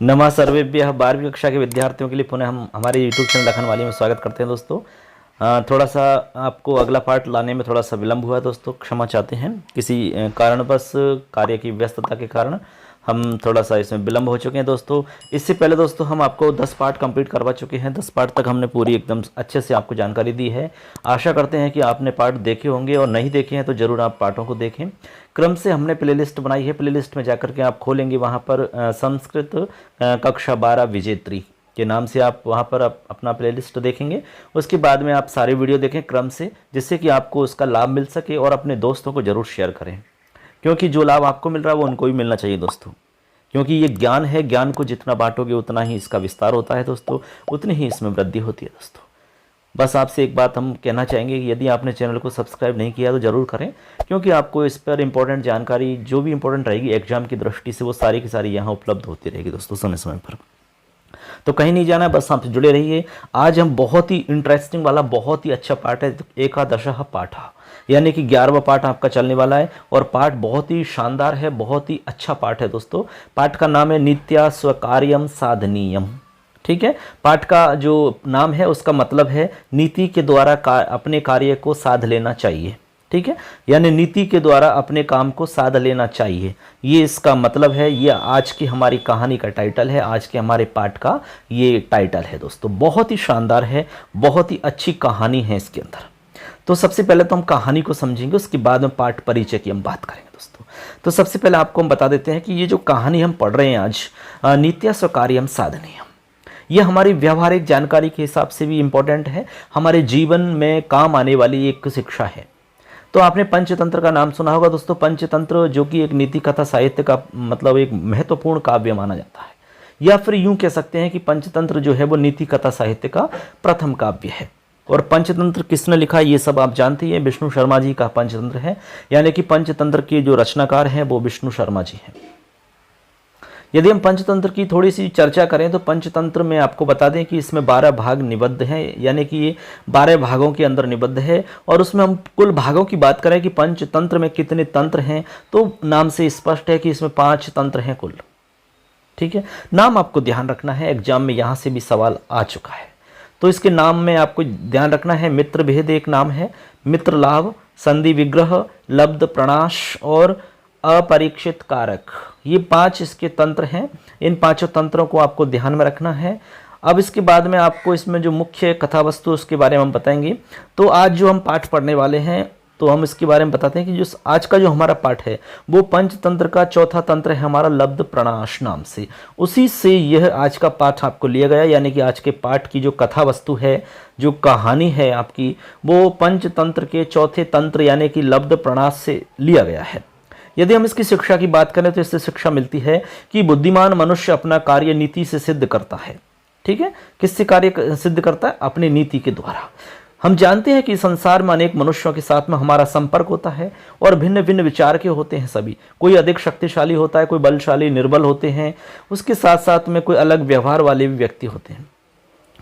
नमः सर्वेभ्यः 12वीं कक्षा के विद्यार्थियों के लिए पुनः हम हमारे यूट्यूब चैनल लखन वाली में स्वागत करते हैं दोस्तों। थोड़ा सा आपको अगला पार्ट लाने में थोड़ा सा विलंब हुआ दोस्तों, क्षमा चाहते हैं। किसी कारणवश कार्य की व्यस्तता के कारण हम थोड़ा सा इसमें विलंब हो चुके हैं दोस्तों। इससे पहले दोस्तों हम आपको 10 पार्ट कंप्लीट करवा चुके हैं। 10 पार्ट तक हमने पूरी एकदम अच्छे से आपको जानकारी दी है। आशा करते हैं कि आपने पार्ट देखे होंगे, और नहीं देखे हैं तो ज़रूर आप पार्टों को देखें। क्रम से हमने प्लेलिस्ट बनाई है। प्लेलिस्ट में जाकर के आप खोलेंगे, वहाँ पर संस्कृत कक्षा 12 विजेत्री के नाम से आप वहाँ पर अपना प्लेलिस्ट देखेंगे। उसके बाद में आप सारे वीडियो देखें क्रम से, जिससे कि आपको उसका लाभ मिल सके, और अपने दोस्तों को ज़रूर शेयर करें, क्योंकि जो लाभ आपको मिल रहा है वो उनको भी मिलना चाहिए दोस्तों। क्योंकि ये ज्ञान है, ज्ञान को जितना बांटोगे उतना ही इसका विस्तार होता है दोस्तों, उतनी ही इसमें वृद्धि होती है दोस्तों। बस आपसे एक बात हम कहना चाहेंगे कि यदि आपने चैनल को सब्सक्राइब नहीं किया तो ज़रूर करें, क्योंकि आपको इस पर इंपॉर्टेंट जानकारी जो भी इंपॉर्टेंट रहेगी एग्जाम की दृष्टि से, वो सारी की सारी यहाँ उपलब्ध होती रहेगी दोस्तों समय समय पर। तो कहीं नहीं जाना है, बस आपसे जुड़े रहिए। आज हम बहुत ही इंटरेस्टिंग वाला बहुत ही अच्छा पाठ है, एकादशः पाठ, यानी कि 11वां पाठ आपका चलने वाला है। और पाठ बहुत ही शानदार है, बहुत ही अच्छा पाठ है दोस्तों। पाठ का नाम है नित्या स्वकार्यम साधनीयम। ठीक है, पाठ का जो नाम है उसका मतलब है नीति के द्वारा अपने कार्य को साध लेना चाहिए। ठीक है, यानी नीति के द्वारा अपने काम को साध लेना चाहिए, ये इसका मतलब है। ये आज की हमारी कहानी का टाइटल है, आज के हमारे पाठ का ये टाइटल है दोस्तों। बहुत ही शानदार है, बहुत ही अच्छी कहानी है इसके अंदर। तो सबसे पहले तो हम कहानी को समझेंगे, उसके बाद में पाठ परिचय की हम बात करेंगे दोस्तों। तो सबसे पहले आपको हम बता देते हैं कि ये जो कहानी हम पढ़ रहे हैं आज, नित्या स्वकार्यम साधनीयम, ये हमारी व्यावहारिक जानकारी के हिसाब से भी इम्पोर्टेंट है, हमारे जीवन में काम आने वाली एक शिक्षा है। तो आपने पंचतंत्र का नाम सुना होगा दोस्तों। पंचतंत्र जो कि एक नीति कथा साहित्य का मतलब एक महत्वपूर्ण काव्य माना जाता है, या फिर यूं कह सकते हैं कि पंचतंत्र जो है वो नीति कथा साहित्य का प्रथम काव्य है। और पंचतंत्र किसने लिखा ये सब आप जानते हैं, विष्णु शर्मा जी का पंचतंत्र है, यानी कि पंचतंत्र के जो रचनाकार हैं वो विष्णु शर्मा जी हैं। यदि हम पंचतंत्र की थोड़ी सी चर्चा करें तो पंचतंत्र में आपको बता दें कि इसमें 12 भाग निबद्ध हैं, यानी कि ये 12 भागों के अंदर निबद्ध है। और उसमें हम कुल भागों की बात करें कि पंचतंत्र में कितने तंत्र हैं, तो नाम से स्पष्ट है कि इसमें 5 तंत्र हैं कुल। ठीक है, नाम आपको ध्यान रखना है, एग्जाम में यहाँ से भी सवाल आ चुका है। तो इसके नाम में आपको ध्यान रखना है, मित्र भेद एक नाम है, मित्र लाभ, संधि विग्रह, लब्ध प्रणाश और अपरीक्षित कारक, ये 5 इसके तंत्र हैं। इन 5 तंत्रों को आपको ध्यान में रखना है। अब इसके बाद में आपको इसमें जो मुख्य कथा वस्तु उसके बारे में हम बताएंगे। तो आज जो हम पाठ पढ़ने वाले हैं, तो हम इसके बारे में बताते हैं कि जो आज का जो हमारा पाठ है वो पंचतंत्र का चौथा तंत्र है हमारा लब्ध प्रणाश नाम से। उसी से यह आज का पाठ आपको लिया गया, यानी कि आज के पाठ की जो कथा वस्तु है, जो कहानी है आपकी, वो पंचतंत्र के चौथे तंत्र यानी कि लब्ध प्रणाश से लिया गया है। यदि हम इसकी शिक्षा की बात करें तो इससे शिक्षा मिलती है कि बुद्धिमान मनुष्य अपना कार्य नीति से सिद्ध करता है। ठीक है, किससे कार्य सिद्ध करता है? अपनी नीति के द्वारा। हम जानते हैं कि संसार में अनेक मनुष्यों के साथ में हमारा संपर्क होता है, और भिन्न भिन्न विचार के होते हैं सभी। कोई अधिक शक्तिशाली होता है, कोई बलशाली, निर्बल होते हैं। उसके साथ साथ में कोई अलग व्यवहार वाले भी व्यक्ति होते हैं,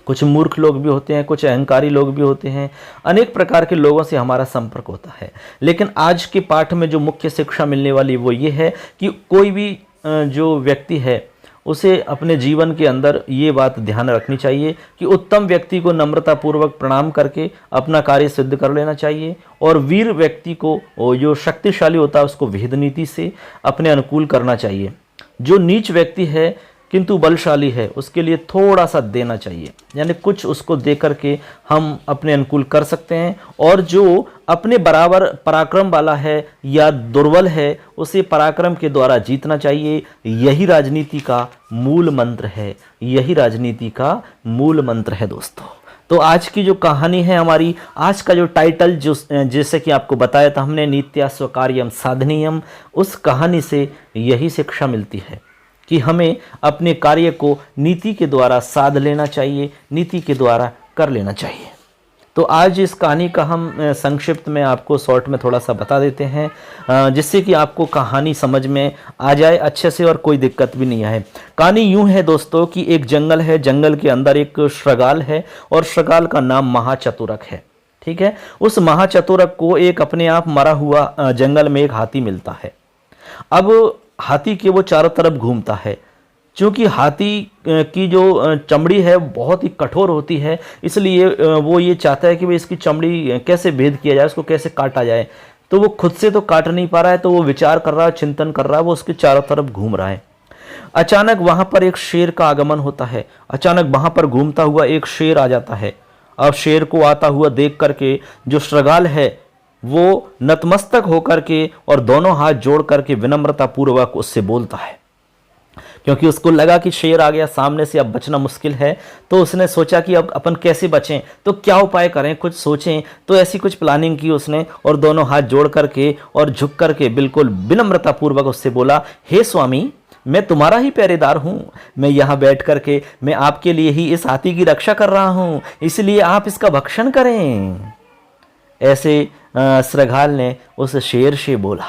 कुछ मूर्ख लोग भी होते हैं, कुछ अहंकारी लोग भी होते हैं। अनेक प्रकार के लोगों से हमारा संपर्क होता है। लेकिन आज के पाठ में जो मुख्य शिक्षा मिलने वाली वो ये है कि कोई भी जो व्यक्ति है उसे अपने जीवन के अंदर ये बात ध्यान रखनी चाहिए कि उत्तम व्यक्ति को नम्रतापूर्वक प्रणाम करके अपना कार्य सिद्ध कर लेना चाहिए, और वीर व्यक्ति को, जो शक्तिशाली होता है, उसको भेद नीति से अपने अनुकूल करना चाहिए। जो नीच व्यक्ति है किंतु बलशाली है, उसके लिए थोड़ा सा देना चाहिए, यानी कुछ उसको दे करके हम अपने अनुकूल कर सकते हैं। और जो अपने बराबर पराक्रम वाला है या दुर्बल है, उसे पराक्रम के द्वारा जीतना चाहिए। यही राजनीति का मूल मंत्र है, यही राजनीति का मूल मंत्र है दोस्तों। तो आज की जो कहानी है हमारी, आज का जो टाइटल जो जैसे कि आपको बताया था हमने, नित्या स्वकार्यम साधनीयम, उस कहानी से यही शिक्षा मिलती है कि हमें अपने कार्य को नीति के द्वारा साध लेना चाहिए, नीति के द्वारा कर लेना चाहिए। तो आज इस कहानी का हम संक्षिप्त में आपको शॉर्ट में थोड़ा सा बता देते हैं, जिससे कि आपको कहानी समझ में आ जाए अच्छे से और कोई दिक्कत भी नहीं आए। कहानी यूं है दोस्तों कि एक जंगल है, जंगल के अंदर एक श्रगाल है, और श्रगाल का नाम महाचतुरक है। ठीक है, उस महाचतुरक को एक अपने आप मरा हुआ जंगल में एक हाथी मिलता है। अब हाथी के वो चारों तरफ घूमता है, क्योंकि हाथी की जो चमड़ी है बहुत ही कठोर होती है, इसलिए वो ये चाहता है कि भाई इसकी चमड़ी कैसे भेद किया जाए, उसको कैसे काटा जाए। तो वो खुद से तो काट नहीं पा रहा है, तो वो विचार कर रहा है, चिंतन कर रहा है, वो उसके चारों तरफ घूम रहा है। अचानक वहां पर एक शेर का आगमन होता है। अचानक वहां पर घूमता हुआ एक शेर आ जाता है। अब शेर को आता हुआ देख करके जो श्रगाल है वो नतमस्तक होकर के और दोनों हाथ जोड़ करके विनम्रता पूर्वक उससे बोलता है, क्योंकि उसको लगा कि शेर आ गया सामने से, अब बचना मुश्किल है। तो उसने सोचा कि अब अपन कैसे बचें, तो क्या उपाय करें, कुछ सोचें। तो ऐसी कुछ प्लानिंग की उसने और दोनों हाथ जोड़ करके और झुक करके बिल्कुल विनम्रता पूर्वक उससे बोला, हे स्वामी, मैं तुम्हारा ही पहरेदार हूं। मैं यहां बैठ करके मैं आपके लिए ही इस हाथी की रक्षा कर रहा हूं, इसलिए आप इसका भक्षण करें। ऐसे श्रगाल ने उस शेर से बोला।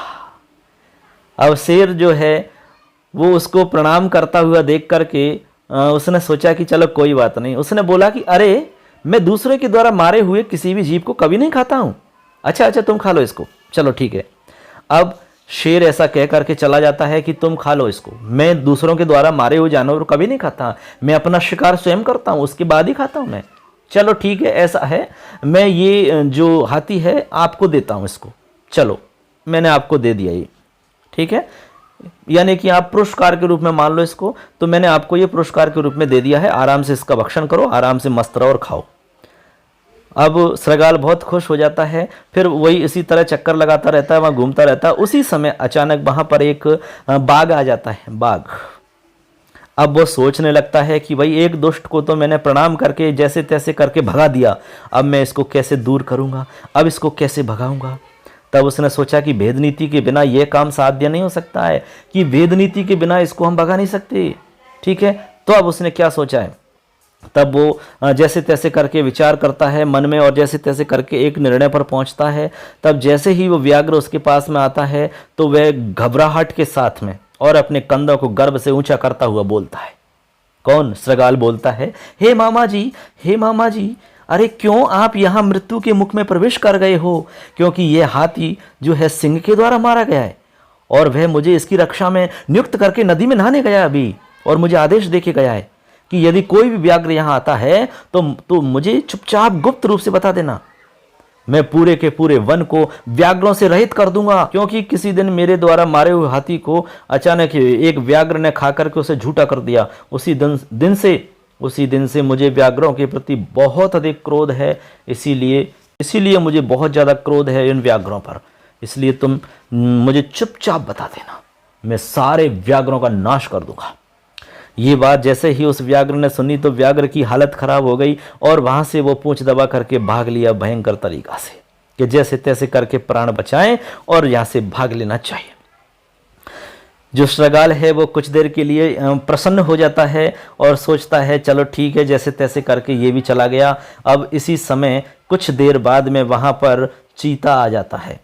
अब शेर जो है वो उसको प्रणाम करता हुआ देख करके उसने सोचा कि चलो कोई बात नहीं। उसने बोला कि अरे, मैं दूसरे के द्वारा मारे हुए किसी भी जीव को कभी नहीं खाता हूं। अच्छा तुम खा लो इसको, चलो ठीक है। अब शेर ऐसा कह करके चला जाता है कि तुम खा लो इसको, मैं दूसरों के द्वारा मारे हुए जानवर कभी नहीं खाता, मैं अपना शिकार स्वयं करता हूं, उसके बाद ही खाता हूं मैं। चलो ठीक है, ऐसा है, मैं ये जो हाथी है आपको देता हूं इसको, चलो मैंने आपको दे दिया ये, ठीक है, यानी कि आप पुरस्कार के रूप में मान लो इसको। तो मैंने आपको ये पुरस्कार के रूप में दे दिया है, आराम से इसका भक्षण करो, आराम से मस्त रहो और खाओ। अब श्रगाल बहुत खुश हो जाता है, फिर वही इसी तरह चक्कर लगाता रहता है, वहाँ घूमता रहता है। उसी समय अचानक वहाँ पर एक बाघ आ जाता है, बाघ। अब वो सोचने लगता है कि भाई एक दुष्ट को तो मैंने प्रणाम करके जैसे तैसे करके भगा दिया, अब मैं इसको कैसे दूर करूँगा, अब इसको कैसे भगाऊँगा। तब उसने सोचा कि भेद नीति के बिना यह काम साध्य नहीं हो सकता है, कि भेद नीति के बिना इसको हम भगा नहीं सकते, ठीक है। तो अब उसने क्या सोचा है, तब वो जैसे तैसे करके विचार करता है मन में और जैसे तैसे करके एक निर्णय पर पहुंचता है। तब जैसे ही वो व्याघ्र उसके पास में आता है तो वह घबराहट के साथ में और अपने कंधों को गर्व से ऊंचा करता हुआ बोलता है। कौन? श्रगाल बोलता है, हे मामा जी, हे मामा जी, अरे क्यों आप यहाँ मृत्यु के मुख में प्रवेश कर गए हो? क्योंकि यह हाथी जो है सिंह के द्वारा मारा गया है और वह मुझे इसकी रक्षा में नियुक्त करके नदी में नहाने गया अभी, और मुझे आदेश देके गया है कि यदि कोई भी व्याघ्र यहाँ आता है तो मुझे चुपचाप गुप्त रूप से बता देना, मैं पूरे के पूरे वन को व्याघ्रों से रहित कर दूंगा। क्योंकि किसी दिन मेरे द्वारा मारे हुए हाथी को अचानक एक व्याघ्र ने खा करके उसे झूठा कर दिया। उसी दिन से मुझे व्याघ्रों के प्रति बहुत अधिक क्रोध है, इसीलिए मुझे बहुत ज़्यादा क्रोध है इन व्याघ्रों पर। इसलिए तुम मुझे चुपचाप बता देना, मैं सारे व्याघ्रों का नाश कर दूंगा। ये बात जैसे ही उस व्याघ्र ने सुनी तो व्याघ्र की हालत खराब हो गई और वहां से वो पूंछ दबा करके भाग लिया भयंकर तरीका से, कि जैसे तैसे करके प्राण बचाएं और यहां से भाग लेना चाहिए। जो श्रगाल है वो कुछ देर के लिए प्रसन्न हो जाता है और सोचता है चलो ठीक है, जैसे तैसे करके ये भी चला गया। अब इसी समय कुछ देर बाद में वहां पर चीता आ जाता है।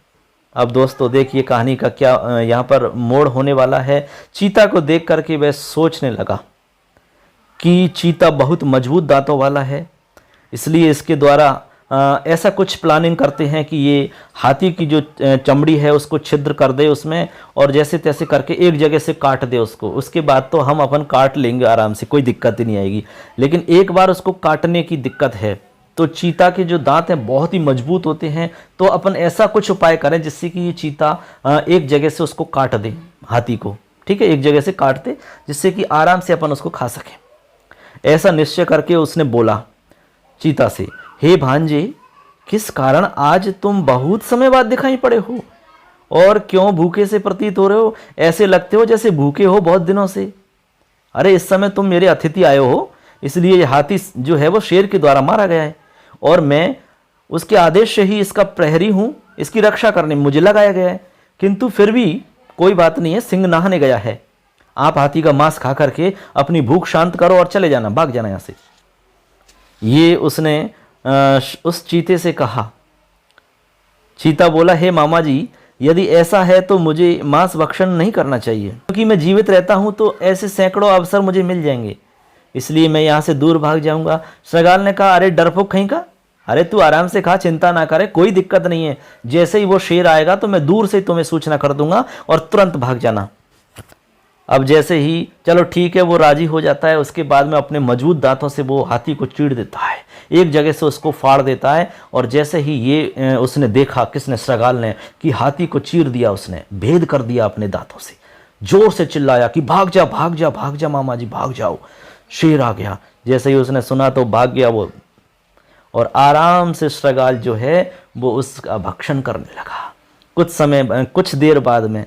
अब दोस्तों देखिए कहानी का क्या यहाँ पर मोड़ होने वाला है। चीता को देख करके वह सोचने लगा कि चीता बहुत मजबूत दांतों वाला है, इसलिए इसके द्वारा ऐसा कुछ प्लानिंग करते हैं कि ये हाथी की जो चमड़ी है उसको छिद्र कर दे उसमें, और जैसे तैसे करके एक जगह से काट दे उसको। उसके बाद तो हम अपन काट लेंगे आराम से, कोई दिक्कत ही नहीं आएगी। लेकिन एक बार उसको काटने की दिक्कत है। तो चीता के जो दांत हैं बहुत ही मजबूत होते हैं, तो अपन ऐसा कुछ उपाय करें जिससे कि ये चीता एक जगह से उसको काट दे, हाथी को, ठीक है, एक जगह से काट दे जिससे कि आराम से अपन उसको खा सकें। ऐसा निश्चय करके उसने बोला चीता से, हे भांजे, किस कारण आज तुम बहुत समय बाद दिखाई पड़े हो और क्यों भूखे से प्रतीत हो रहे हो? ऐसे लगते हो जैसे भूखे हो बहुत दिनों से। अरे इस समय तुम मेरे अतिथि आए हो, इसलिए ये हाथी जो है वो शेर के द्वारा मारा गया है और मैं उसके आदेश से ही इसका प्रहरी हूं, इसकी रक्षा करने में मुझे लगाया गया है। किंतु फिर भी कोई बात नहीं है, सिंह नहाने गया है, आप हाथी का मांस खा करके अपनी भूख शांत करो और चले जाना, भाग जाना यहां से। ये उसने उस चीते से कहा। चीता बोला, हे मामा जी, यदि ऐसा है तो मुझे मांस भक्षण नहीं करना चाहिए, क्योंकि मैं जीवित रहता हूं तो ऐसे सैकड़ों अवसर मुझे मिल जाएंगे, इसलिए मैं यहां से दूर भाग जाऊंगा। श्रगाल ने कहा, अरे डरपोक कहीं का, अरे तू आराम से खा, चिंता ना करे, कोई दिक्कत नहीं है। जैसे ही वो शेर आएगा तो मैं दूर से तुम्हें सूचना कर दूंगा और तुरंत भाग जाना। अब जैसे ही चलो ठीक है वो राजी हो जाता है, उसके बाद में अपने मजबूत दांतों से वो हाथी को चीड़ देता है, एक जगह से उसको फाड़ देता है। और जैसे ही ये उसने देखा, किसने, श्रगाल ने, कि हाथी को चीर दिया, उसने भेद कर दिया अपने दांतों से, जोर से चिल्लाया कि भाग जा भाग जा भाग जा मामा जी भाग जाओ, शेर आ गया। जैसे ही उसने सुना तो भाग गया वो, और आराम से श्रगाल जो है वो उसका भक्षण करने लगा। कुछ देर बाद में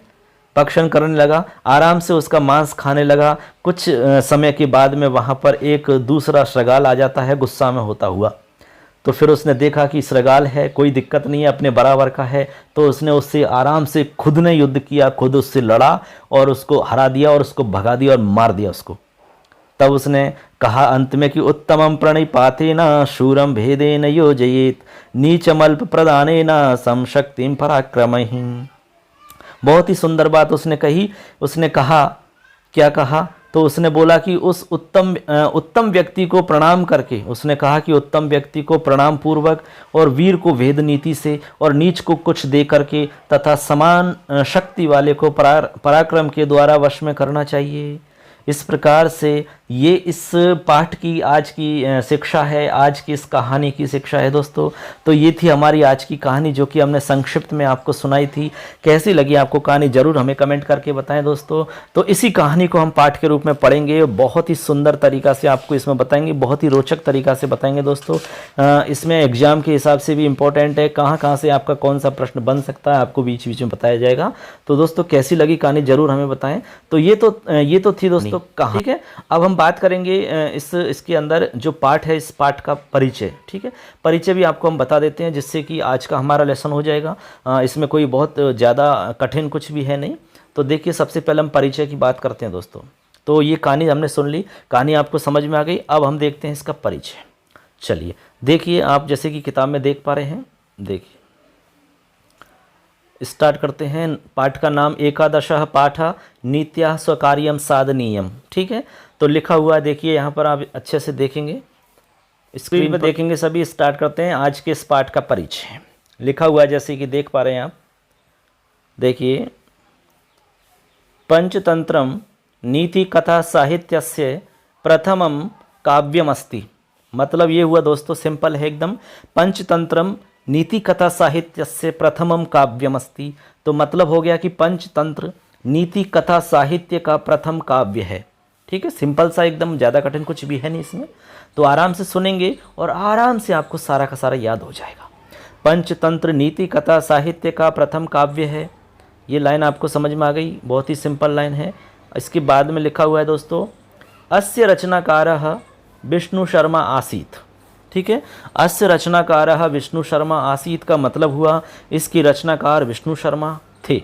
भक्षण करने लगा, आराम से उसका मांस खाने लगा। कुछ समय के बाद में वहाँ पर एक दूसरा श्रगाल आ जाता है गुस्सा में होता हुआ। तो फिर उसने देखा कि श्रगाल है, कोई दिक्कत नहीं है, अपने बराबर का है, तो उसने उससे आराम से खुद ने युद्ध किया, खुद उससे लड़ा और उसको हरा दिया और उसको भगा दिया और मार दिया उसको। तब उसने कहा अंत में कि उत्तमं प्रणिपातेन शूरं भेदेन योजयेत नीचमल्प प्रदानेन समशक्तिं पराक्रमहि। बहुत ही सुंदर बात उसने कही। उसने कहा, क्या कहा, तो उसने बोला कि उस उत्तम व्यक्ति को प्रणाम करके, उसने कहा कि उत्तम व्यक्ति को प्रणाम पूर्वक और वीर को भेद नीति से और नीच को कुछ दे करके तथा समान शक्ति वाले को पराक्रम के द्वारा वश में करना चाहिए। इस प्रकार से ये इस पाठ की आज की शिक्षा है, आज की इस कहानी की शिक्षा है दोस्तों। तो ये थी हमारी आज की कहानी जो कि हमने संक्षिप्त में आपको सुनाई थी। कैसी लगी आपको कहानी ज़रूर हमें कमेंट करके बताएं दोस्तों। तो इसी कहानी को हम पाठ के रूप में पढ़ेंगे, बहुत ही सुंदर तरीक़ा से आपको इसमें बताएंगे, बहुत ही रोचक तरीक़ा से बताएंगे दोस्तों। इसमें एग्ज़ाम के हिसाब से भी इम्पोर्टेंट है, कहाँ कहाँ से आपका कौन सा प्रश्न बन सकता है आपको बीच बीच में बताया जाएगा। तो दोस्तों कैसी लगी कहानी ज़रूर हमें बताएं। तो ये तो थी दोस्तों कहानी, ठीक है। अब हम बात करेंगे इसके अंदर जो पाठ है, इस पाठ का परिचय, ठीक है। परिचय भी आपको हम बता देते हैं जिससे कि आज का हमारा लेसन हो जाएगा। इसमें कोई बहुत ज़्यादा कठिन कुछ भी है नहीं। तो देखिए सबसे पहले हम परिचय की बात करते हैं दोस्तों। तो ये कहानी हमने सुन ली, कहानी आपको समझ में आ गई। अब हम देखते हैं इसका परिचय। चलिए देखिए, आप जैसे कि किताब में देख पा रहे हैं, देखिए स्टार्ट करते हैं। पाठ का नाम एकादशः पाठ नीत्या स्वकार्यम साधनीयम, ठीक है। तो लिखा हुआ है, देखिए यहाँ पर आप अच्छे से देखेंगे, स्क्रीन पर देखेंगे सभी। स्टार्ट करते हैं आज के इस पाठ का परिचय। लिखा हुआ है जैसे कि देख पा रहे हैं आप, देखिए पंचतंत्रम नीति कथा साहित्यस्य प्रथमम काव्यमस्ति। मतलब ये हुआ दोस्तों, सिंपल है एकदम। पंचतंत्रम नीति कथा साहित्यस्य प्रथमम काव्यमस्ति, तो मतलब हो गया कि पंचतंत्र नीति कथा साहित्य का प्रथम काव्य है, ठीक है। सिंपल सा एकदम, ज़्यादा कठिन कुछ भी है नहीं इसमें। तो आराम से सुनेंगे और आराम से आपको सारा का सारा याद हो जाएगा। पंचतंत्र नीति कथा साहित्य का प्रथम काव्य है, ये लाइन आपको समझ में आ गई, बहुत ही सिंपल लाइन है। इसके बाद में लिखा हुआ है दोस्तों, अस्य रचनाकारः विष्णु शर्मा आसीत्, ठीक है। अस्य रचनाकारः विष्णु शर्मा आसीत् का मतलब हुआ इसकी रचनाकार विष्णु शर्मा थे।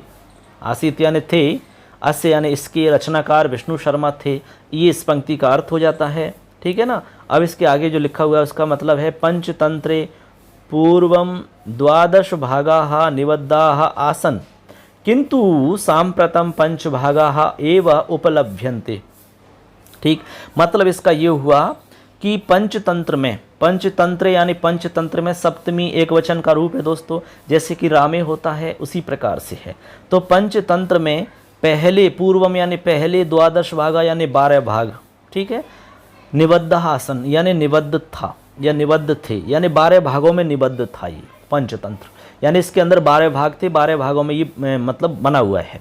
आसीत् यानी थे, अस्य यानी इसके रचनाकार विष्णु शर्मा थे। ये इस पंक्ति का अर्थ हो जाता है, ठीक है ना। अब इसके आगे जो लिखा हुआ है उसका मतलब है, पंचतंत्रे पूर्वं 12 भागाः निबद्धाः आसन् किंतु सांप्रतम 5 भागाः एव उपलभ्यन्ते, ठीक। मतलब इसका ये हुआ कि पंचतंत्र में, पंचतंत्र यानी पंचतंत्र में सप्तमी एक वचन का रूप है दोस्तों, जैसे कि रामे होता है उसी प्रकार से है। तो पंचतंत्र में पहले, पूर्वम यानी पहले, 12 भागा यानी 12 भाग, ठीक है। निबद्ध आसन यानी निबद्ध था या निबद्ध थे, यानी 12 भागों में निबद्ध था ये पंचतंत्र, यानी इसके अंदर 12 भाग थे, 12 भागों में ये मतलब बना हुआ है।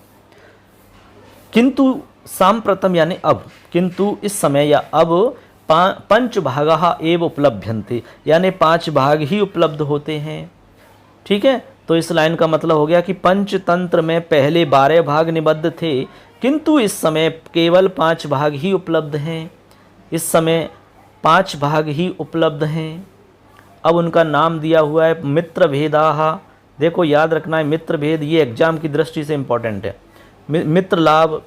किंतु सांप्रतम यानी अब, किंतु इस समय या अब 5 भागा एव उपलभ्यन्ते, यानी 5 भाग ही उपलब्ध होते हैं, ठीक है। तो इस लाइन का मतलब हो गया कि पंचतंत्र में पहले 12 भाग निबद्ध थे, किंतु इस समय केवल 5 भाग ही उपलब्ध हैं। इस समय 5 भाग ही उपलब्ध हैं। अब उनका नाम दिया हुआ है मित्र भेदाः। देखो याद रखना है, मित्र भेद ये एग्जाम की दृष्टि से इम्पोर्टेंट है। मित्र लाभ,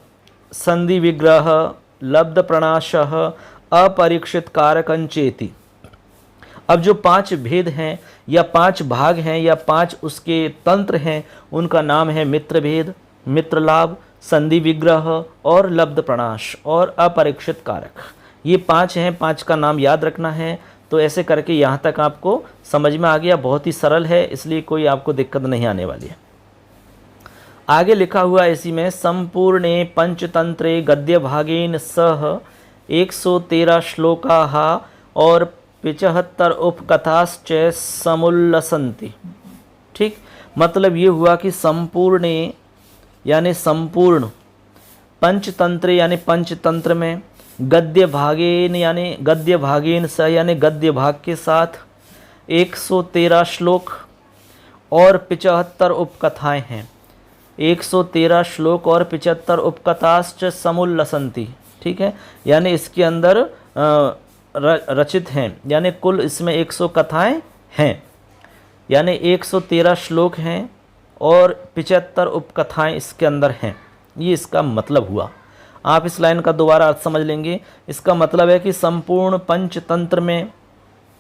संधि विग्रह, लब्ध प्रणाशः, अपरीक्षित कारकंचेति। अब जो 5 भेद हैं या 5 भाग हैं या 5 उसके तंत्र हैं, उनका नाम है मित्र भेद, मित्र लाभ, संधि विग्रह और लब्ध प्रणाश और अपरीक्षित कारक। ये 5 हैं, 5 का नाम याद रखना है। तो ऐसे करके यहाँ तक आपको समझ में आ गया, बहुत ही सरल है, इसलिए कोई आपको दिक्कत नहीं आने वाली है। आगे लिखा हुआ इसी में संपूर्णे पंचतंत्रे गद्य भागेन सह 113 श्लोकाः और 75 उपकथाश्च समुल्लसन्ति। ठीक, मतलब ये हुआ कि संपूर्णे यानी संपूर्ण, पंचतंत्र यानी पंचतंत्र में, गद्य भागेन यानी गद्य भागेन सह यानी गद्य भाग के साथ 113 श्लोक और 75 उपकथाएं हैं। 113 श्लोक और 75 उपकथाश्च समुल्लसन्ति। ठीक है, यानी इसके अंदर रचित हैं, यानी कुल इसमें 100 कथाएं हैं, यानी 113 श्लोक हैं और 75 उपकथाएं इसके अंदर हैं। ये इसका मतलब हुआ। आप इस लाइन का दोबारा अर्थ समझ लेंगे। इसका मतलब है कि संपूर्ण पंचतंत्र में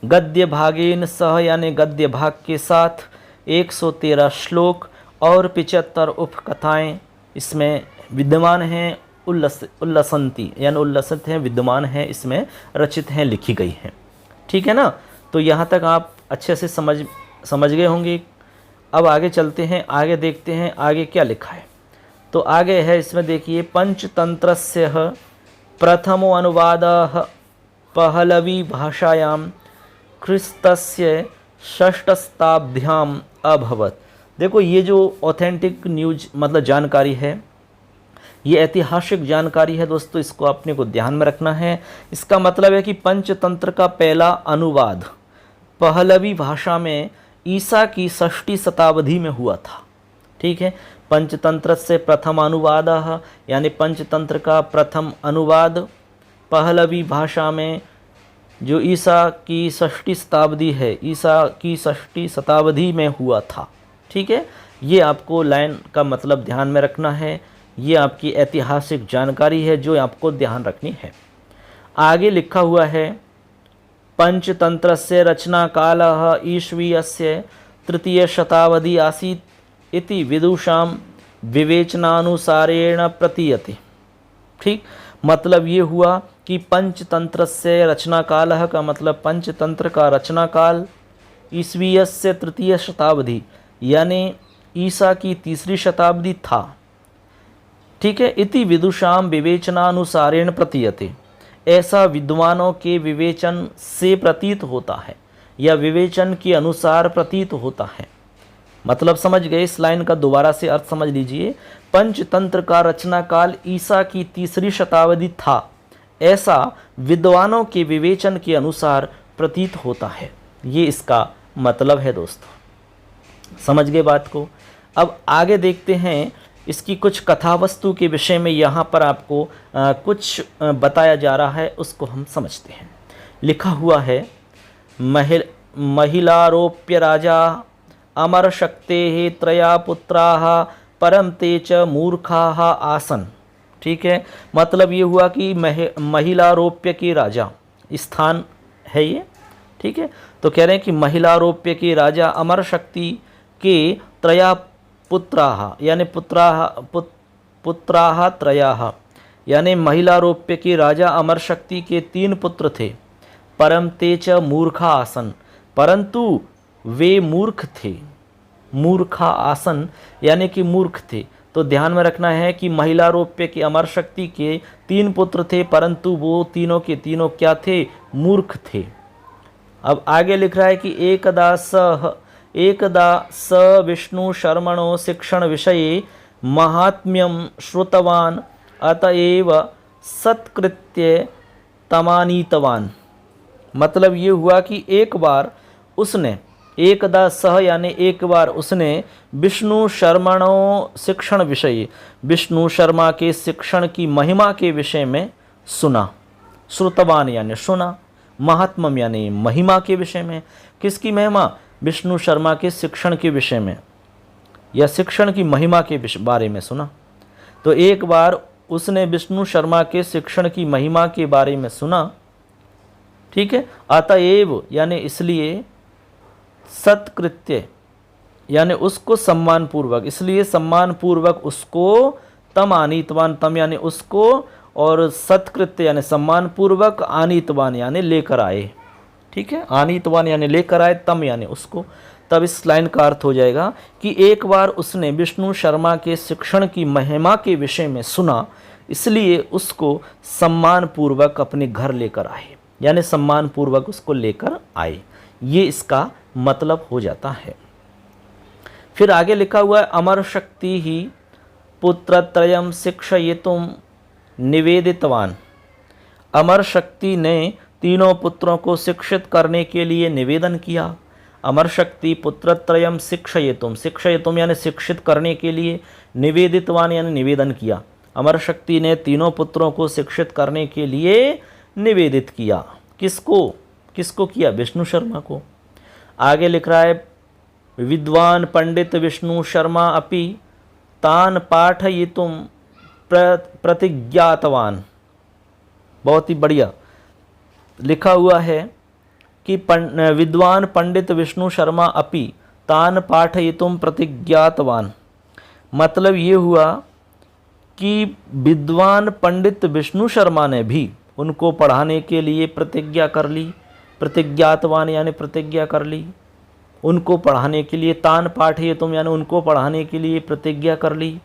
गद्य भागेन सह यानी गद्य भाग के साथ 113 श्लोक और 75 उपकथाएं इसमें विद्यमान हैं, उल्लसंती यानी उल्लसित हैं, विद्यमान हैं, इसमें रचित हैं, लिखी गई हैं। ठीक है ना। तो यहाँ तक आप अच्छे से समझ गए होंगे। अब आगे चलते हैं, आगे देखते हैं आगे क्या लिखा है। तो आगे है इसमें देखिए, पंचतंत्रस्य प्रथमो अनुवादः पहलवी भाषायां ख्रिस्तस्य षष्ठशताब्द्याम् अभवत्। देखो ये जो ऑथेंटिक न्यूज मतलब जानकारी है, ये ऐतिहासिक जानकारी है दोस्तों, इसको अपने को ध्यान में रखना है। इसका मतलब है कि पंचतंत्र का पहला अनुवाद पहलवी भाषा में ईसा की 6वीं शताब्दी में हुआ था। ठीक है, पंचतंत्र से प्रथम अनुवाद यानी पंचतंत्र का प्रथम अनुवाद पहलवी भाषा में जो ईसा की 6वीं शताब्दी है, ईसा की 6वीं शताब्दी में हुआ था। ठीक है, ये आपको लाइन का मतलब ध्यान में रखना है। ये आपकी ऐतिहासिक जानकारी है जो आपको ध्यान रखनी है। आगे लिखा हुआ है, पंचतंत्रस्य रचनाकालः ईस्वीयस्य 3य शताब्दी आसीत् इति विदुषां विवेचनानुसारेण प्रतीयते। ठीक, मतलब ये हुआ कि पंचतंत्रस्य रचनाकालः का मतलब पंचतंत्र का रचनाकाल ईस्वीयस्य 3य शताब्दी यानी ईसा की 3री शताब्दी था। ठीक है, इति विदुषां विवेचनानुसारेण प्रतीयते, ऐसा विद्वानों के विवेचन से प्रतीत होता है या विवेचन के अनुसार प्रतीत होता है। मतलब समझ गए। इस लाइन का दोबारा से अर्थ समझ लीजिए। पंचतंत्र का रचना काल ईसा की 3री शताब्दी था, ऐसा विद्वानों के विवेचन के अनुसार प्रतीत होता है। ये इसका मतलब है दोस्तों, समझ गए बात को। अब आगे देखते हैं इसकी कुछ कथा वस्तु के विषय में। यहाँ पर आपको कुछ बताया जा रहा है, उसको हम समझते हैं। लिखा हुआ है, महिलारोप्य राजा अमर शक्ते त्रया पुत्राः परम ते च मूर्खाः आसन। ठीक है, मतलब ये हुआ कि महिलारोप्य के राजा स्थान है ये। ठीक है, तो कह रहे हैं कि महिलारोप्य के राजा अमर शक्ति के त्रया पुत्राः यानी पुत्राः त्रयाः यानी महिलारोप्य के राजा अमर शक्ति के 3 पुत्र थे। परम ते च मूर्खा आसन, परंतु वे मूर्ख थे। मूर्खा आसन यानी कि मूर्ख थे। तो ध्यान में रखना है कि महिलारोप्य के अमर शक्ति के 3 पुत्र थे, परंतु वो तीनों के तीनों क्या थे? मूर्ख थे। अब आगे लिख रहा है कि एकदा स विष्णु शर्मणो शिक्षण विषये महात्म्यम श्रुतवान अतएव सत्कृत्य तमानीतवान। मतलब ये हुआ कि एक बार उसने, एकदा सह यानी एक बार उसने विष्णु शर्मणो शिक्षण विषय, विष्णु शर्मा के शिक्षण की महिमा के विषय में सुना। श्रुतवान यानी सुना, महात्म्यम यानी महिमा के विषय में। किसकी महिमा? विष्णु शर्मा के शिक्षण के विषय में या शिक्षण की महिमा के बारे में सुना। तो एक बार उसने विष्णु शर्मा के शिक्षण की महिमा के बारे में सुना। ठीक है, अतएव यानी इसलिए, सत्कृत्य यानी उसको सम्मानपूर्वक, इसलिए सम्मानपूर्वक उसको तम आनीतवान, तम यानी उसको और सत्कृत्य यानी सम्मानपूर्वक आनीतवान यानी लेकर आए। ठीक है, आनीतवान यानी लेकर आए, तम यानी उसको। तब इस लाइन का अर्थ हो जाएगा कि एक बार उसने विष्णु शर्मा के शिक्षण की महिमा के विषय में सुना, इसलिए उसको सम्मान पूर्वक अपने घर लेकर आए, यानी सम्मान पूर्वक उसको लेकर आए। ये इसका मतलब हो जाता है। फिर आगे लिखा हुआ है अमर शक्ति ही पुत्रत्रयम शिक्षयितुम निवेदितवान। अमर शक्ति ने तीनों पुत्रों को शिक्षित करने के लिए निवेदन किया। अमर शक्ति पुत्रत्रयम शिक्षयितुम, शिक्षयितुम यानी शिक्षित करने के लिए, निवेदितवान यानी निवेदन किया। अमर शक्ति ने तीनों पुत्रों को शिक्षित करने के लिए निवेदित किया। किसको किसको किया? विष्णु शर्मा को। आगे लिख रहा है विद्वान पंडित विष्णु शर्मा अपि तान पाठयितुम प्रतिज्ञातवान। बहुत ही बढ़िया लिखा हुआ है कि विद्वान पंडित विष्णु शर्मा अपि तान पाठयितुम प्रतिज्ञातवान। मतलब ये हुआ कि विद्वान पंडित विष्णु शर्मा ने भी उनको पढ़ाने के लिए प्रतिज्ञा कर ली। प्रतिज्ञातवान यानी प्रतिज्ञा कर ली उनको पढ़ाने के लिए। तान पाठयितुम यानी उनको पढ़ाने के लिए प्रतिज्ञा कर ली।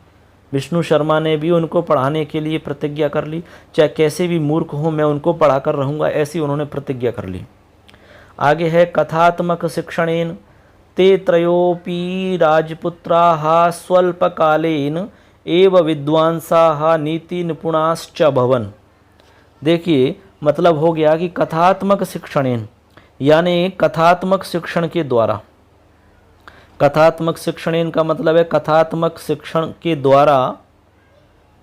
विष्णु शर्मा ने भी उनको पढ़ाने के लिए प्रतिज्ञा कर ली, चाहे कैसे भी मूर्ख हो मैं उनको पढ़ा कर रहूँगा, ऐसी उन्होंने प्रतिज्ञा कर ली। आगे है कथात्मक शिक्षणेन ते त्रयोपि राजपुत्राः स्वल्पकालेन एव विद्वांसाः नीति निपुणाश्च भवन। देखिए मतलब हो गया कि कथात्मक शिक्षणेन यानी कथात्मक शिक्षण के द्वारा। कथात्मक शिक्षणेन का मतलब है कथात्मक शिक्षण के द्वारा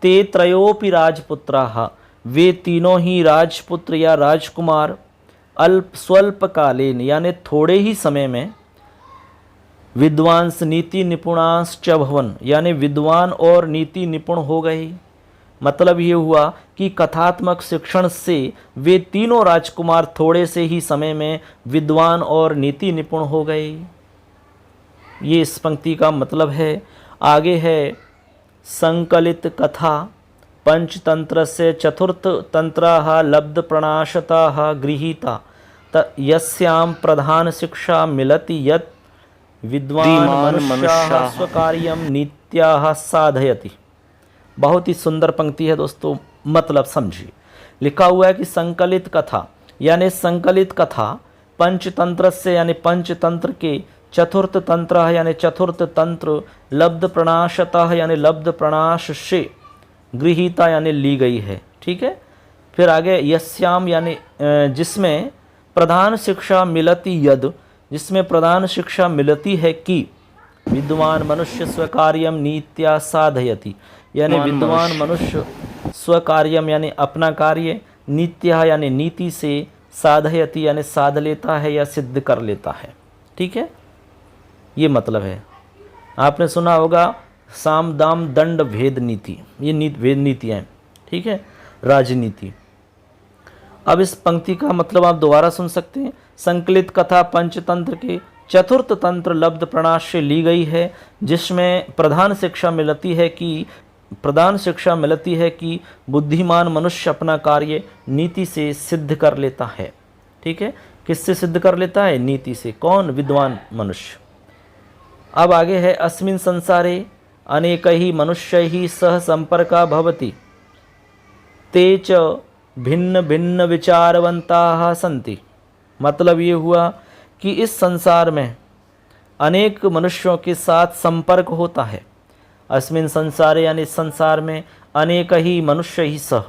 ते त्रयोपि राजपुत्राः, वे तीनों ही राजपुत्र या राजकुमार अल्प स्वल्पकालीन यानी थोड़े ही समय में विद्वांस नीति निपुणाश्च भवन यानी विद्वान और नीति निपुण हो गए। मतलब ये हुआ कि कथात्मक शिक्षण से वे तीनों राजकुमार थोड़े से ही समय में विद्वान और नीति निपुण हो गए। ये इस पंक्ति का मतलब है। आगे है संकलित कथा पंचतंत्र से चतुर्थ तंत्राः लब्ध प्रणाशताः गृहीता यस्याम प्रधान शिक्षा मिलति यत् विद्वान मनुष्याः स्वकार्यं नीत्याः साधयति। बहुत ही सुंदर पंक्ति है दोस्तों, मतलब समझिए। लिखा हुआ है कि संकलित कथा यानी संकलित कथा पंचतंत्र से यानी पंचतंत्र के चतुर्थ तंत्र यानी चतुर्थ तंत्र लब्ध प्रणाशतः यानी लब्ध प्रणाश से गृहीता यानी ली गई है। ठीक है। फिर आगे यस्याम यानी जिसमें प्रधान शिक्षा मिलती यद, जिसमें प्रधान शिक्षा मिलती है कि विद्वान मनुष्य स्वकार्यम नीत्या साधयति यानी विद्वान मनुष्य स्वकार्यम यानी अपना कार्य, नित्य यानी नीति से, साधयति यानी साध लेता है या सिद्ध कर लेता है। ठीक है, ये मतलब है। आपने सुना होगा साम दाम दंड भेद नीति, ये भेद नीतियाँ हैं। ठीक है, राजनीति। अब इस पंक्ति का मतलब आप दोबारा सुन सकते हैं। संकलित कथा पंचतंत्र के चतुर्थ तंत्र लब्ध प्रणाश से ली गई है, जिसमें प्रधान शिक्षा मिलती है कि बुद्धिमान मनुष्य अपना कार्य नीति से सिद्ध कर लेता है। ठीक है, किससे सिद्ध कर लेता है? नीति से। कौन? विद्वान मनुष्य। अब आगे है अस्मिन् संसारे अनेकैः मनुष्यैः सह संपर्का भवति ते च भिन्न भिन्न विचारवंताः सन्ति। मतलब ये हुआ कि इस संसार में अनेक मनुष्यों के साथ संपर्क होता है। अस्मिन् संसारे यानी संसार में अनेक ही मनुष्य ही स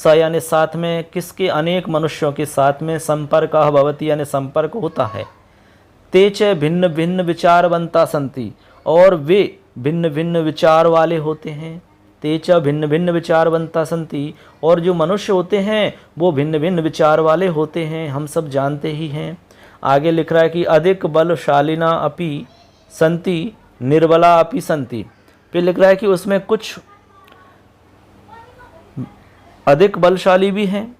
यानी साथ में, किसके? अनेक मनुष्यों के साथ में संपर्कः भवति यानी संपर्क होता है। ते च भिन्न भिन्न विचारवंता सन्ति, और वे भिन्न भिन्न विचार वाले होते हैं। ते च भिन्न भिन्न विचारवंता सन्ति, और जो मनुष्य होते हैं वो भिन्न भिन्न विचार वाले होते हैं, हम सब जानते ही हैं। आगे लिख रहा है कि अधिक बलशालिना अपि सन्ति निर्बला अपि सन्ति। फिर लिख रहा है कि उसमें कुछ अधिक बलशाली भी हैं,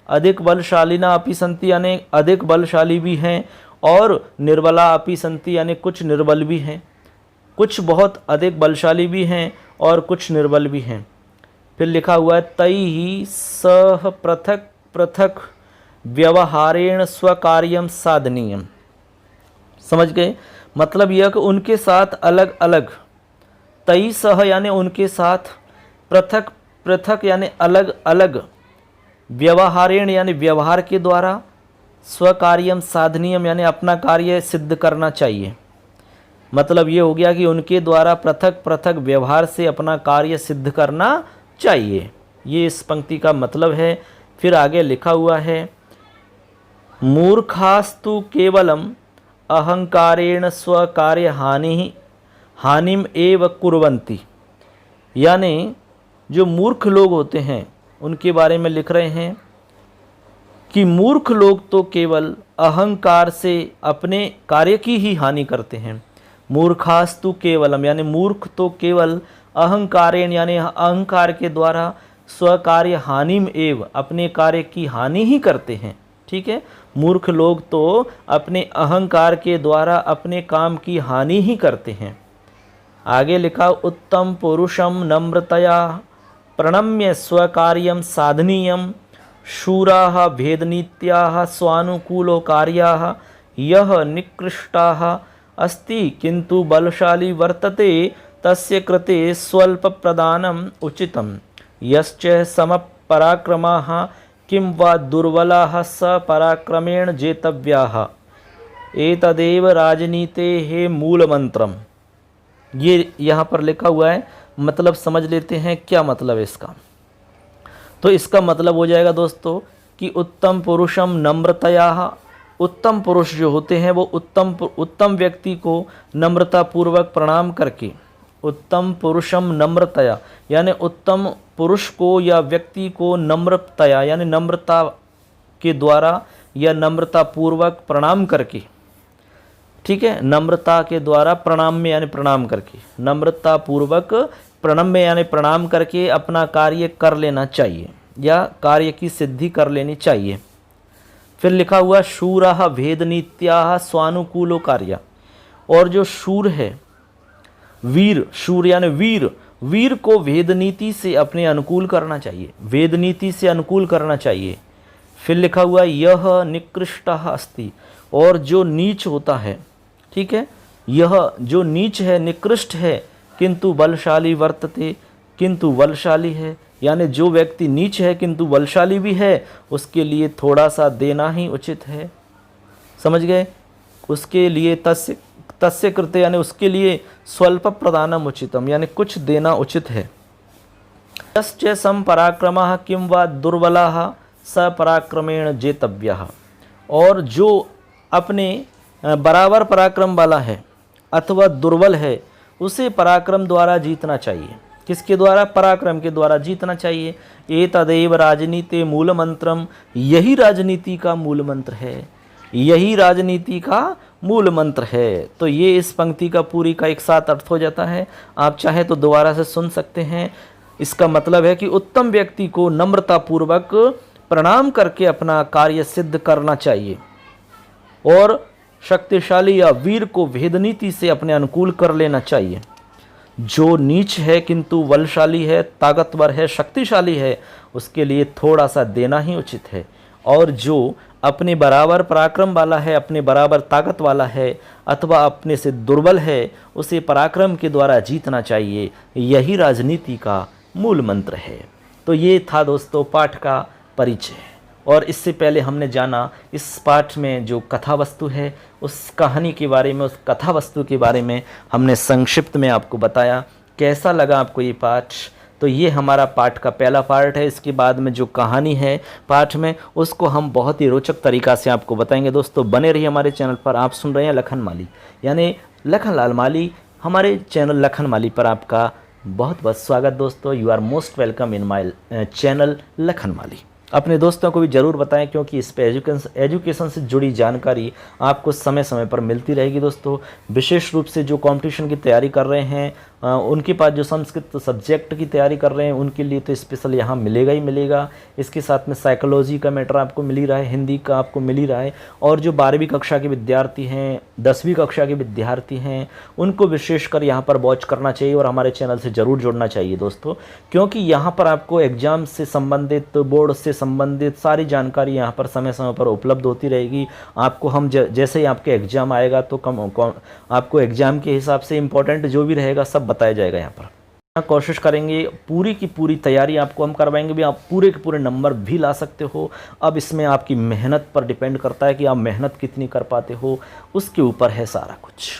अधिक बलशालिना अपि सन्ति यानी अधिक बलशाली भी हैं, और निर्बला अपि सन्ति यानी कुछ निर्बल भी हैं। कुछ बहुत अधिक बलशाली भी हैं और कुछ निर्बल भी हैं। फिर लिखा हुआ है तैहि सह पृथक पृथक व्यवहारेण स्वकार्यम साधनीयम। समझ गए? मतलब यह कि उनके साथ अलग अलग, तई सह यानी उनके साथ, पृथक पृथक यानी अलग अलग, व्यवहारेण यानी व्यवहार के द्वारा, स्वकार्यम साधनीयम यानी अपना कार्य सिद्ध करना चाहिए। मतलब ये हो गया कि उनके द्वारा पृथक पृथक व्यवहार से अपना कार्य सिद्ध करना चाहिए। ये इस पंक्ति का मतलब है। फिर आगे लिखा हुआ है, मूर्खास्तु केवलम अहंकारेण स्वकार्य हानिम एव कुर्वन्ति। यानी जो मूर्ख लोग होते हैं उनके बारे में लिख रहे हैं कि मूर्ख लोग तो केवल अहंकार से अपने कार्य की ही हानि करते हैं। मूर्खास्तु केवलम यानी मूर्ख तो केवल अहंकारेण यानी अहंकार के द्वारा स्वकार्य हानिम एव अपने कार्य की हानि ही करते हैं। ठीक है, मूर्ख लोग तो अपने अहंकार के द्वारा अपने काम की हानि ही करते हैं। आगे लिखा, उत्तम पुरुषम नम्रतया प्रणम्य स्वकार्यम साधनीयम शूराः भेदनीत्याः स्वानुकूलो कार्याः यः निकृष्टाः अस्ति किंतु बलशाली वर्तते तस्य कृते स्वल्प प्रदानम उचितम यश्च समपराक्रमाः किं वा दुर्बलाः स पराक्रमेण जेतव्याः एतदेव राजनीतेः मूलमंत्रम। ये यहाँ पर लिखा हुआ है, मतलब समझ लेते हैं क्या मतलब है इसका। तो इसका मतलब हो जाएगा दोस्तों कि उत्तम पुरुषम नम्रतया, उत्तम पुरुष जो होते हैं वो उत्तम व्यक्ति को नम्रता पूर्वक प्रणाम करके, उत्तम पुरुषम नम्रतया यानी उत्तम पुरुष को या व्यक्ति को नम्रतया यानी नम्रता के द्वारा या नम्रता पूर्वक प्रणाम करके, ठीक है, नम्रता के द्वारा प्रणाम में यानी प्रणाम करके, नम्रता पूर्वक प्रणाम में यानी प्रणाम करके अपना कार्य कर लेना चाहिए या कार्य की सिद्धि कर लेनी चाहिए। फिर लिखा हुआ, शूराः भेदनीत्याः स्वानुकूलो कार्य। और जो शूर है, वीर, शूर यानी वीर, वीर को वेद नीति से अपने अनुकूल करना चाहिए, वेद नीति से अनुकूल करना चाहिए। फिर लिखा हुआ, यह निकृष्टः अस्ति। और जो नीच होता है, ठीक है, यह जो नीच है निकृष्ट है, किंतु बलशाली वर्तते, किंतु बलशाली है, यानी जो व्यक्ति नीच है किंतु बलशाली भी है, उसके लिए थोड़ा सा देना ही उचित है। समझ गए? उसके लिए तस्य कृते यानी उसके लिए स्वल्प प्रदानम उचितम यानी कुछ देना उचित है। यश्च सम पराक्रमः किं वा दुर्बलाः स पराक्रमेण जेतव्यः। और जो अपने बराबर पराक्रम वाला है अथवा दुर्बल है, उसे पराक्रम द्वारा जीतना चाहिए। किसके द्वारा? पराक्रम के द्वारा जीतना चाहिए। एतदेव राजनीति मूल मंत्रम, यही राजनीति का मूल मंत्र है, यही राजनीति का मूल मंत्र है। तो ये इस पंक्ति का पूरी का एक साथ अर्थ हो जाता है। आप चाहे तो दोबारा से सुन सकते हैं। इसका मतलब है कि उत्तम व्यक्ति को नम्रता पूर्वक प्रणाम करके अपना कार्य सिद्ध करना चाहिए और शक्तिशाली या वीर को भेदनीति से अपने अनुकूल कर लेना चाहिए। जो नीच है किंतु बलशाली है, ताकतवर है, शक्तिशाली है, उसके लिए थोड़ा सा देना ही उचित है। और जो अपने बराबर पराक्रम वाला है, अपने बराबर ताकत वाला है अथवा अपने से दुर्बल है, उसे पराक्रम के द्वारा जीतना चाहिए। यही राजनीति का मूल मंत्र है। तो ये था दोस्तों पाठ का परिचय। और इससे पहले हमने जाना इस पाठ में जो कथा वस्तु है, उस कहानी के बारे में, उस कथा वस्तु के बारे में हमने संक्षिप्त में आपको बताया। कैसा लगा आपको ये पाठ? तो ये हमारा पाठ का पहला पार्ट है। इसके बाद में जो कहानी है पाठ में, उसको हम बहुत ही रोचक तरीक़ा से आपको बताएंगे। दोस्तों बने रहिए हमारे चैनल पर। आप सुन रहे हैं लखन माली यानी लखन लाल माली। हमारे चैनल लखन माली पर आपका बहुत बहुत स्वागत दोस्तों। You are most welcome in my channel Lakhan Mali. अपने दोस्तों को भी ज़रूर बताएं, क्योंकि इस पे एजुकेशन से जुड़ी जानकारी आपको समय समय पर मिलती रहेगी दोस्तों। विशेष रूप से जो कंपटीशन की तैयारी कर रहे हैं उनके पास जो संस्कृत सब्जेक्ट की तैयारी कर रहे हैं उनके लिए तो स्पेशल यहाँ मिलेगा ही मिलेगा। इसके साथ में साइकोलॉजी का मैटर आपको मिल ही रहा है, हिंदी का आपको मिल ही रहा है। और जो 12वीं कक्षा के विद्यार्थी हैं, 10वीं कक्षा के विद्यार्थी हैं, उनको विशेषकर यहाँ पर वॉच करना चाहिए और हमारे चैनल से ज़रूर जुड़ना चाहिए दोस्तों, क्योंकि यहाँ पर आपको एग्ज़ाम से संबंधित, बोर्ड से संबंधित सारी जानकारी यहाँ पर समय समय पर उपलब्ध होती रहेगी। आपको हम जैसे ही आपके एग्ज़ाम आएगा तो आपको एग्ज़ाम के हिसाब से इम्पोर्टेंट जो भी रहेगा सब बताया जाएगा। यहाँ पर कोशिश करेंगे, पूरी की पूरी तैयारी आपको हम करवाएंगे भी, आप पूरे के पूरे नंबर भी ला सकते हो। अब इसमें आपकी मेहनत पर डिपेंड करता है कि आप मेहनत कितनी कर पाते हो, उसके ऊपर है सारा कुछ।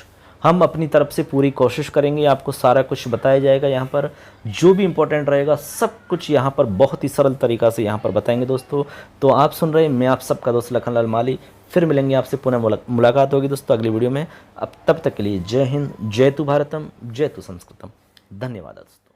हम अपनी तरफ से पूरी कोशिश करेंगे, आपको सारा कुछ बताया जाएगा। यहाँ पर जो भी इम्पोर्टेंट रहेगा सब कुछ यहाँ पर बहुत ही सरल तरीक़ा से यहाँ पर बताएंगे दोस्तों। तो आप सुन रहे हैं, मैं आप सबका दोस्त लखनलाल माली। फिर मिलेंगे आपसे, पुनः मुलाकात होगी दोस्तों अगली वीडियो में। अब तब तक के लिए जय हिंद, जय तु भारतम, जय तु संस्कृतम। धन्यवाद दोस्तों।